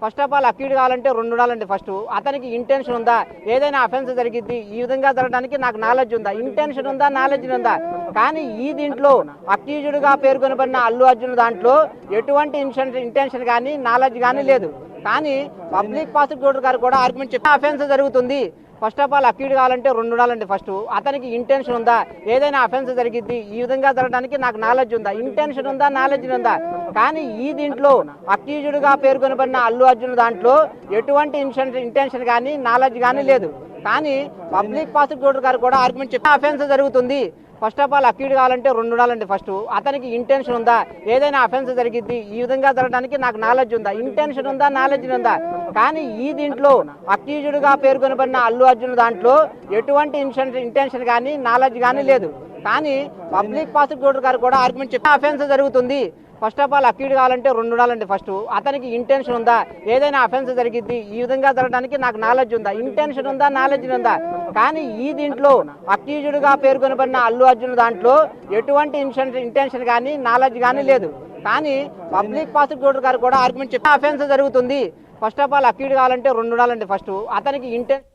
First of all accused కావాలంటే రెండు ఉండాలండి. ఫస్ట్ అతనికి ఇంటెన్షన్ ఉందా, ఏదైనా అఫెన్స్ జరిగింది ఈ విధంగా జరగడానికి నాకు నాలెడ్జ్ ఉందా, ఇంటెన్షన్ ఉందా, నాలెడ్జ్ ఉందా. కానీ ఈ దీంట్లో అక్యూజ్డ్ గా పేర్కొనబడిన అల్లు అర్జున్ దాంట్లో ఎటువంటి ఇంటెన్షన్ కానీ నాలెడ్జ్ కానీ లేదు. కానీ పబ్లిక్ ప్రాసిక్యూటర్ గారు కూడా ఆర్గ్యుమెంట్ చెప్పి అఫెన్స్ జరుగుతుంది. ఫస్ట్ ఆఫ్ ఆల్ అక్యూడ్ కావాలంటే రెండు ఉండాలండి. ఫస్ట్ అతనికి ఇంటెన్షన్ ఉందా, ఏదైనా అఫెన్స్ జరిగింది ఈ విధంగా జరగడానికి నాకు నాలెడ్జ్ ఉందా, ఇంటెన్షన్ ఉందా, నాలెడ్జ్ ఉందా. కానీ ఈ దీంట్లో అక్యూజ్డ్ గా పేర్కొనబడిన అల్లు అర్జున్ దాంట్లో ఎటువంటి ఇంటెన్షన్ కానీ నాలెడ్జ్ కానీ లేదు. కానీ పబ్లిక్ ప్రాసిక్యూటర్ గారు కూడా ఆర్గ్యుమెంట్ చెప్పి అఫెన్స్ జరుగుతుంది. ఫస్ట్ ఆఫ్ ఆల్ అక్యూడ్ కావాలంటే రెండు ఉండాలండి. ఫస్ట్ అతనికి ఇంటెన్షన్ ఉందా, ఏదైనా అఫెన్స్ జరిగింది ఈ విధంగా జరగడానికి నాకు నాలెడ్జ్ ఉందా, ఇంటెన్షన్ ఉందా, నాలెడ్జ్ ఉందా. కానీ ఈ దీంట్లో అక్యూజ్డ్ గా పేర్కొనబడిన అల్లు అర్జున్ దాంట్లో ఎటువంటి ఇంటెన్షన్ కానీ నాలెడ్జ్ కానీ లేదు. కానీ పబ్లిక్ ప్రాసిక్యూటర్ గారు కూడా ఆర్గ్యుమెంట్ చెప్పి అఫెన్స్ జరుగుతుంది. ఫస్ట్ ఆఫ్ ఆల్ అక్యూడ్ కావాలంటే రెండు ఉండాలండి. ఫస్ట్ అతనికి ఇంటెన్షన్ ఉందా, ఏదైనా అఫెన్స్ జరిగింది ఈ విధంగా జరగడానికి నాకు నాలెడ్జ్ ఉందా, ఇంటెన్షన్ ఉందా, నాలెడ్జ్ ఉందా. కానీ ఈ దీంట్లో అక్యూజ్డ్ గా పేర్కొనబడిన అల్లు అర్జున్ దాంట్లో ఎటువంటి ఇంటెన్షన్ కానీ నాలెడ్జ్ కానీ లేదు. కానీ పబ్లిక్ ప్రాసిక్యూటర్ గారు కూడా ఆర్గ్యుమెంట్ చెప్పి అఫెన్స్ జరుగుతుంది. ఫస్ట్ ఆఫ్ ఆల్ అక్యూడ్ కావాలంటే రెండు ఉండాలండి. ఫస్ట్ అతనికి ఇంటెన్షన్